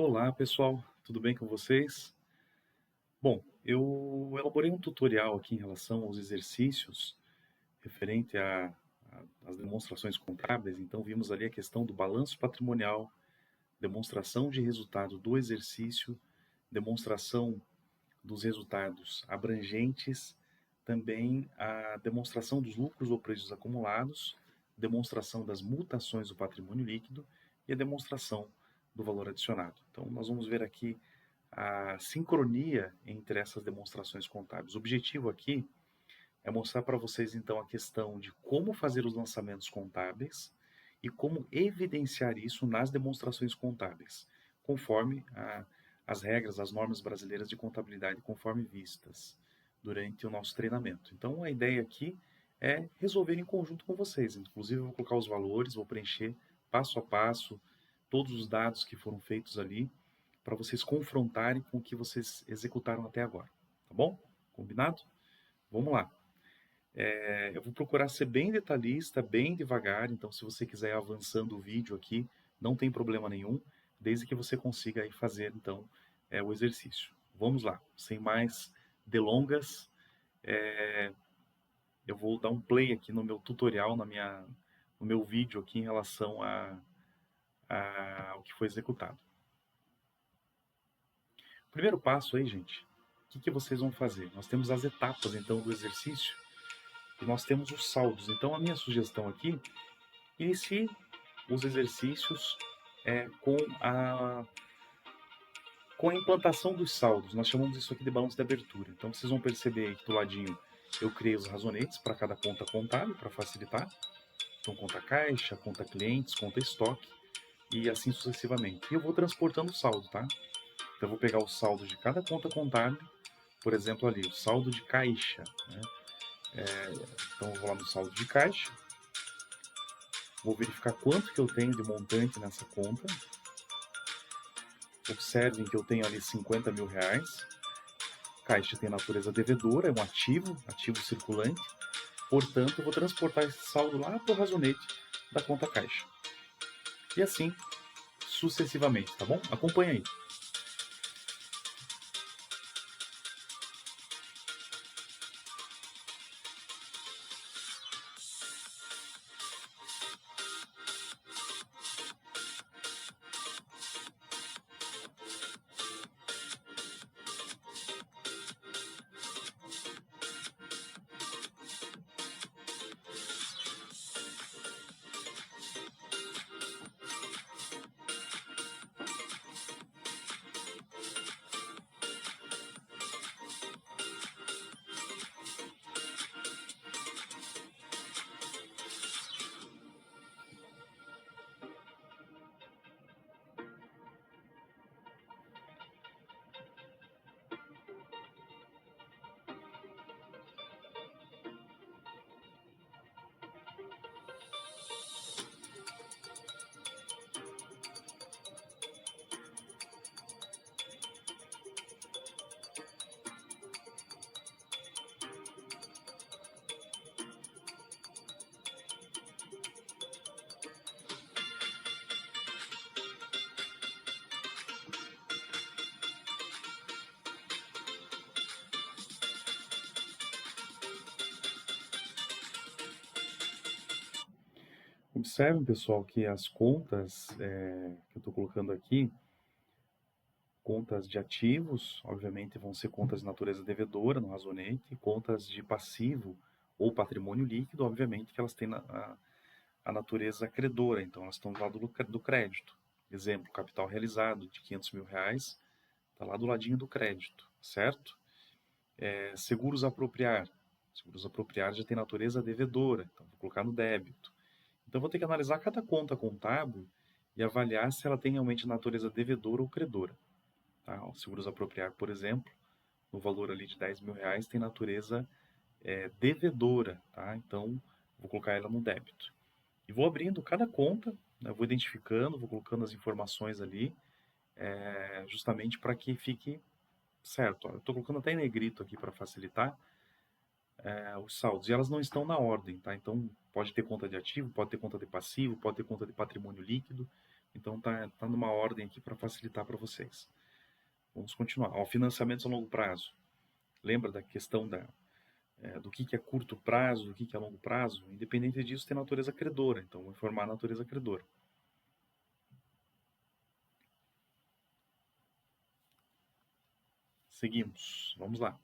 Olá, pessoal, tudo bem com vocês? Bom, eu elaborei um tutorial aqui em relação aos exercícios referente às demonstrações contábeis. Então, vimos ali a questão do balanço patrimonial, demonstração de resultado do exercício, demonstração dos resultados abrangentes, também a demonstração dos lucros ou prejuízos acumulados, demonstração das mutações do patrimônio líquido e a demonstração do valor adicionado. Então, nós vamos ver aqui a sincronia entre essas demonstrações contábeis. O objetivo aqui é mostrar para vocês, então, a questão de como fazer os lançamentos contábeis e como evidenciar isso nas demonstrações contábeis, conforme as regras, as normas brasileiras de contabilidade, conforme vistas durante o nosso treinamento. Então, a ideia aqui é resolver em conjunto com vocês. Inclusive, eu vou colocar os valores, vou preencher passo a passo todos os dados que foram feitos ali, para vocês confrontarem com o que vocês executaram até agora. Tá bom? Combinado? Vamos lá. Eu vou procurar ser bem detalhista, bem devagar, então se você quiser ir avançando o vídeo aqui, não tem problema nenhum, desde que você consiga aí fazer, então, o exercício. Vamos lá, sem mais delongas, eu vou dar um play aqui no meu tutorial, no meu vídeo aqui em relação ao que foi executado. O primeiro passo aí, gente, o que vocês vão fazer? Nós temos as etapas, então, do exercício, e nós temos os saldos. Então, a minha sugestão aqui, inicie os exercícios com a implantação dos saldos. Nós chamamos isso aqui de balanço de abertura. Então, vocês vão perceber aí que do ladinho eu criei os razonetes para cada conta contábil, para facilitar. Então, conta caixa, conta clientes, conta estoque, e assim sucessivamente. E eu vou transportando o saldo, tá? Então, eu vou pegar o saldo de cada conta contábil, por exemplo, ali, o saldo de caixa, né? Então, eu vou lá no saldo de caixa, vou verificar quanto que eu tenho de montante nessa conta. Observem que eu tenho ali 50 mil reais. Caixa tem natureza devedora, é um ativo circulante. Portanto, eu vou transportar esse saldo lá para o razonete da conta caixa. E assim sucessivamente, tá bom? Acompanha aí. Observem, pessoal, que as contas que eu estou colocando aqui, contas de ativos, obviamente vão ser contas de natureza devedora, no razonete, contas de passivo ou patrimônio líquido, obviamente que elas têm a natureza credora, então elas estão do lado do crédito. Exemplo, capital realizado de 500 mil reais, está lá do ladinho do crédito, certo? Seguros apropriar. Seguros apropriar já tem natureza devedora, então vou colocar no débito. Então vou ter que analisar cada conta contábil e avaliar se ela tem realmente natureza devedora ou credora. Tá? O seguros apropriar, por exemplo, no valor ali de 10 mil reais, tem natureza devedora, tá? Então vou colocar ela no débito. E vou abrindo cada conta, né? Vou identificando, vou colocando as informações ali, justamente para que fique certo. Ó, eu estou colocando até em negrito aqui para facilitar os saldos. E elas não estão na ordem, tá? Então pode ter conta de ativo, pode ter conta de passivo, pode ter conta de patrimônio líquido. Então tá numa ordem aqui para facilitar para vocês. Vamos continuar. Ó, financiamentos a longo prazo. Lembra da questão do que é curto prazo, do que é longo prazo? Independente disso, tem natureza credora. Então, vou informar a natureza credora. Seguimos. Vamos lá.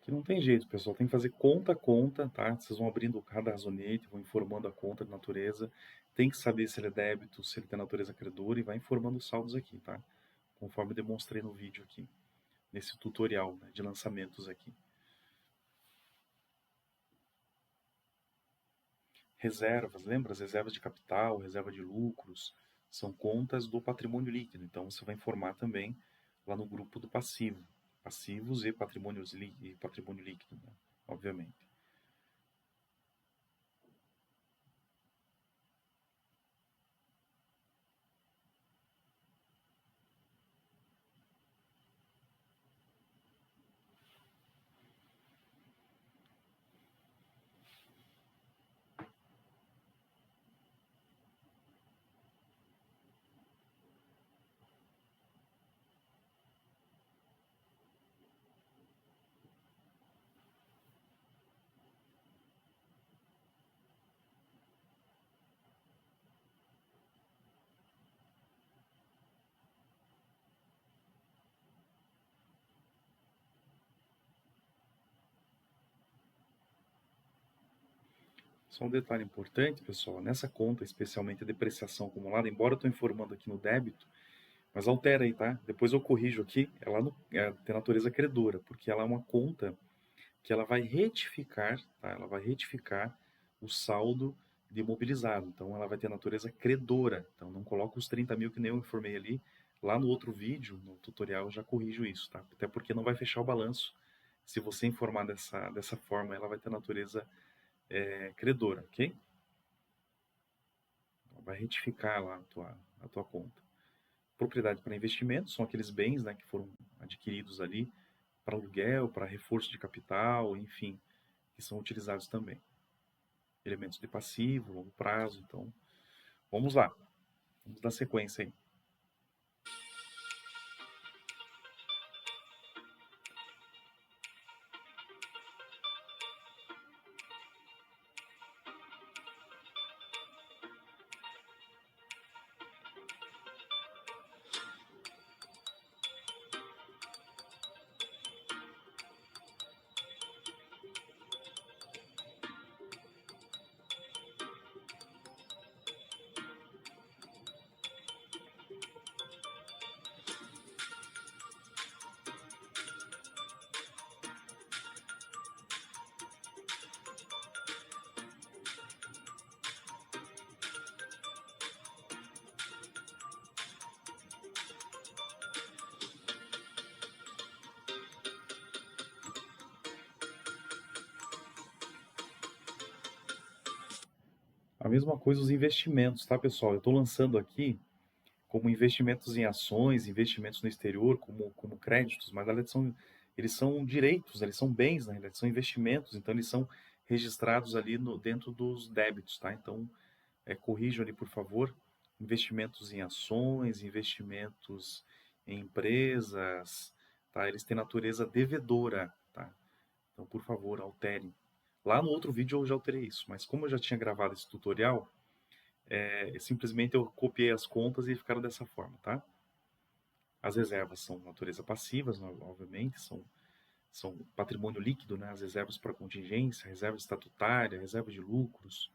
Que não tem jeito, pessoal. Tem que fazer conta a conta, tá? Vocês vão abrindo cada razonete, vão informando a conta de natureza. Tem que saber se ele é débito, se ele tem natureza credora e vai informando os saldos aqui, tá? Conforme demonstrei no vídeo aqui, nesse tutorial, né, de lançamentos aqui. Reservas, lembra? As reservas de capital, reserva de lucros, são contas do patrimônio líquido. Então você vai informar também lá no grupo do passivo. Passivos e patrimônio líquido, né? Obviamente. Só um detalhe importante, pessoal, nessa conta, especialmente a depreciação acumulada, embora eu estou informando aqui no débito, mas altera aí, tá? Depois eu corrijo aqui, ela não, tem natureza credora, porque ela é uma conta que ela vai retificar, tá? Ela vai retificar o saldo de imobilizado, então ela vai ter natureza credora, então não coloca os 30 mil que nem eu informei ali, lá no outro vídeo, no tutorial, eu já corrijo isso, tá? Até porque não vai fechar o balanço, se você informar dessa forma, ela vai ter natureza credora, ok? Vai retificar lá a tua conta. Propriedade para investimento são aqueles bens, né, que foram adquiridos ali para aluguel, para reforço de capital, enfim, que são utilizados também. Elementos de passivo, longo prazo, então vamos lá, vamos dar sequência aí. A mesma coisa os investimentos, tá, pessoal? Eu estou lançando aqui como investimentos em ações, investimentos no exterior, como créditos, mas na verdade eles são direitos, eles são bens, na realidade, são investimentos, então eles são registrados ali dentro dos débitos, tá? Então, corrijam ali, por favor, investimentos em ações, investimentos em empresas, tá? Eles têm natureza devedora, tá? Então, por favor, alterem. Lá no outro vídeo eu já alterei isso, mas como eu já tinha gravado esse tutorial, simplesmente eu copiei as contas e ficaram dessa forma, tá? As reservas são natureza passivas, obviamente, são patrimônio líquido, né? As reservas para contingência, reserva estatutária, reserva de lucros.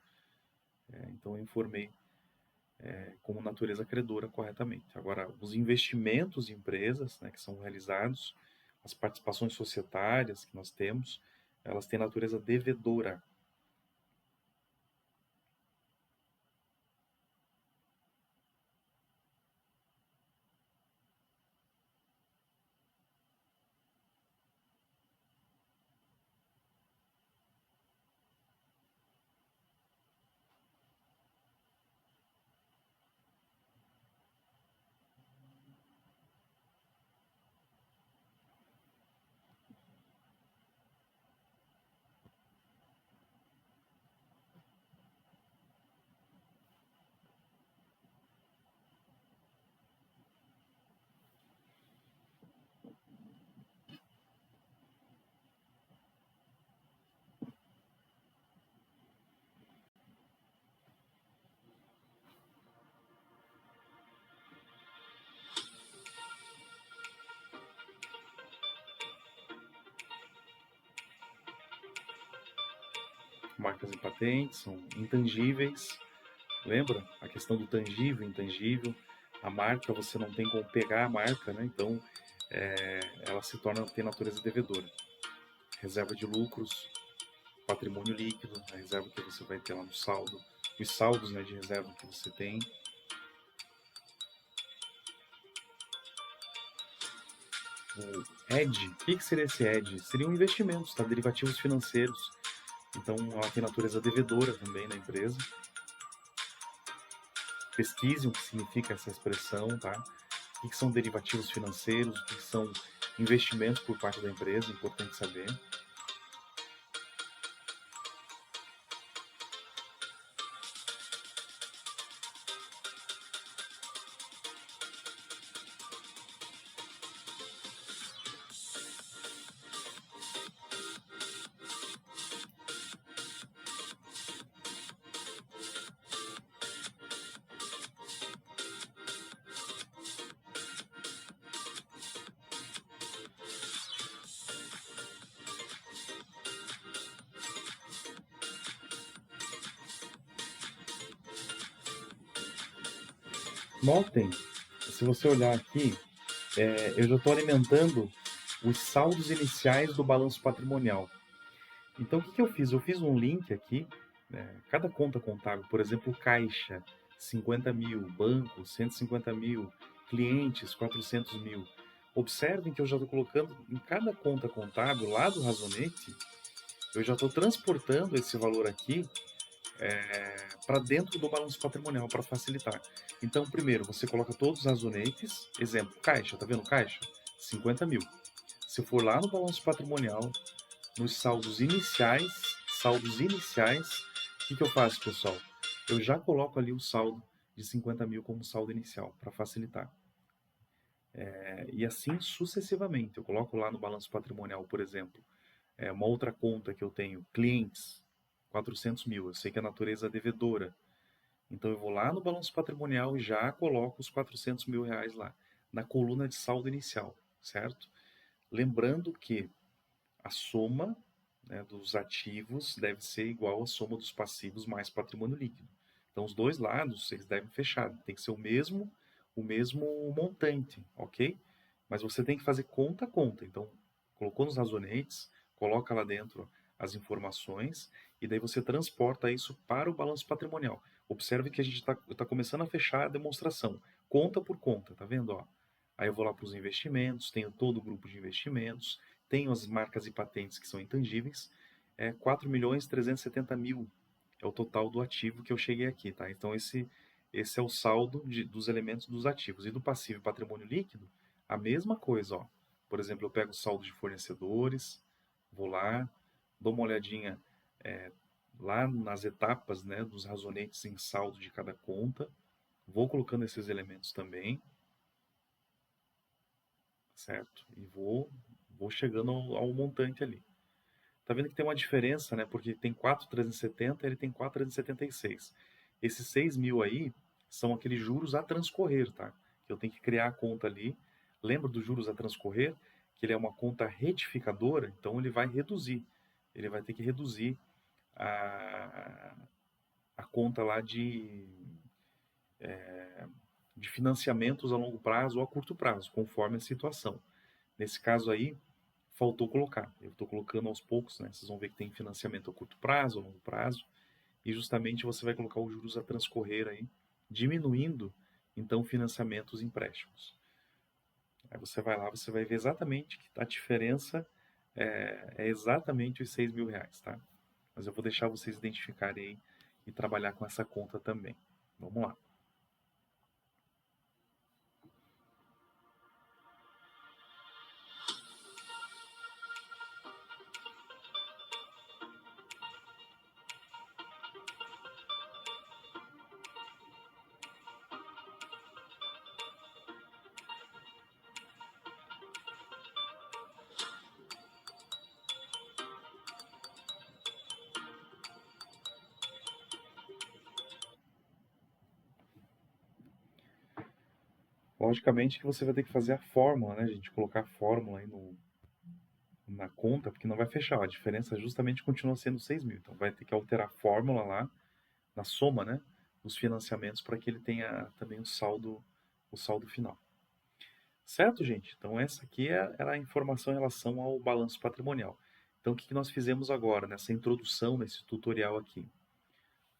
Então eu informei como natureza credora corretamente. Agora, os investimentos em empresas, né, que são realizados, as participações societárias que nós temos, elas têm natureza devedora. Marcas e patentes são intangíveis. Lembra a questão do tangível e intangível? A marca, você não tem como pegar a marca, né? Então, ela se torna, tem natureza devedora. Reserva de lucros, patrimônio líquido, a reserva que você vai ter lá no saldo, os saldos, né, de reserva que você tem. O hedge, o que seria esse hedge? Seriam investimentos, tá? Derivativos financeiros. Então, ela tem natureza devedora também na empresa. Pesquise o que significa essa expressão, tá? O que são derivativos financeiros, o que são investimentos por parte da empresa, é importante saber. Notem, se você olhar aqui, eu já estou alimentando os saldos iniciais do balanço patrimonial. Então, o que eu fiz? Eu fiz um link aqui, cada conta contábil, por exemplo, caixa, 50 mil, banco, 150 mil, clientes, 400 mil. Observem que eu já estou colocando em cada conta contábil, lá do Razonete, eu já estou transportando esse valor aqui para dentro do balanço patrimonial, para facilitar. Então, primeiro, você coloca todos os razonetes, exemplo, caixa, tá vendo caixa? 50 mil. Se eu for lá no balanço patrimonial, nos saldos iniciais, o que eu faço, pessoal? Eu já coloco ali o saldo de 50 mil como saldo inicial, para facilitar. E assim sucessivamente. Eu coloco lá no balanço patrimonial, por exemplo, uma outra conta que eu tenho, clientes, 400 mil. Eu sei que a natureza é devedora. Então eu vou lá no balanço patrimonial e já coloco os 400 mil reais lá, na coluna de saldo inicial, certo? Lembrando que a soma, né, dos ativos deve ser igual à soma dos passivos mais patrimônio líquido. Então os dois lados eles devem fechar, tem que ser o mesmo montante, ok? Mas você tem que fazer conta a conta. Então colocou nos razonetes, coloca lá dentro as informações e daí você transporta isso para o balanço patrimonial. Observe que a gente está começando a fechar a demonstração, conta por conta, tá vendo? Ó? Aí eu vou lá para os investimentos, tenho todo o grupo de investimentos, tenho as marcas e patentes que são intangíveis, 4.370.000 é o total do ativo que eu cheguei aqui, tá? Então, esse é o saldo dos elementos dos ativos. E do passivo e patrimônio líquido, a mesma coisa, ó. Por exemplo, eu pego o saldo de fornecedores, vou lá, dou uma olhadinha lá nas etapas, né, dos razonetes em saldo de cada conta, vou colocando esses elementos também, certo? E vou chegando ao montante ali. Tá vendo que tem uma diferença, né? Porque tem 4.370 e ele tem 4.376. Esses 6.000 aí são aqueles juros a transcorrer, tá? Que eu tenho que criar a conta ali. Lembra dos juros a transcorrer? Que ele é uma conta retificadora, então ele vai reduzir. Ele vai ter que reduzir a, a conta lá de financiamentos a longo prazo ou a curto prazo, conforme a situação. Nesse caso aí, faltou colocar. Eu estou colocando aos poucos, né? Vocês vão ver que tem financiamento a curto prazo, a longo prazo, e justamente você vai colocar os juros a transcorrer aí, diminuindo então financiamentos e empréstimos. Aí você vai lá, você vai ver exatamente que a diferença é exatamente os 6.000 reais, tá? Mas eu vou deixar vocês identificarem aí e trabalhar com essa conta também. Vamos lá. Logicamente que você vai ter que fazer a fórmula, né, gente? Colocar a fórmula aí na conta, porque não vai fechar. A diferença justamente continua sendo 6.000. Então vai ter que alterar a fórmula lá, na soma, né, dos financiamentos, para que ele tenha também o saldo final. Certo, gente? Então essa aqui era a informação em relação ao balanço patrimonial. Então o que nós fizemos agora, nessa introdução, nesse tutorial aqui?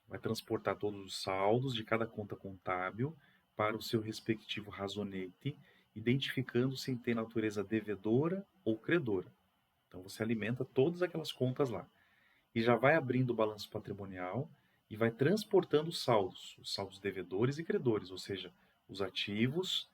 Vai transportar todos os saldos de cada conta contábil para o seu respectivo razonete, identificando se tem natureza devedora ou credora. Então você alimenta todas aquelas contas lá. E já vai abrindo o balanço patrimonial e vai transportando os saldos devedores e credores, ou seja, os ativos,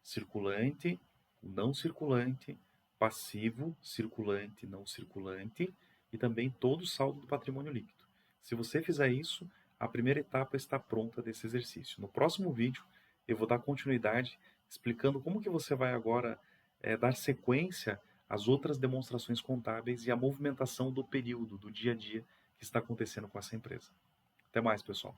circulante, não circulante, passivo, circulante, não circulante e também todo o saldo do patrimônio líquido. Se você fizer isso, a primeira etapa está pronta desse exercício. No próximo vídeo, eu vou dar continuidade explicando como que você vai agora dar sequência às outras demonstrações contábeis e a movimentação do período, do dia a dia que está acontecendo com essa empresa. Até mais, pessoal.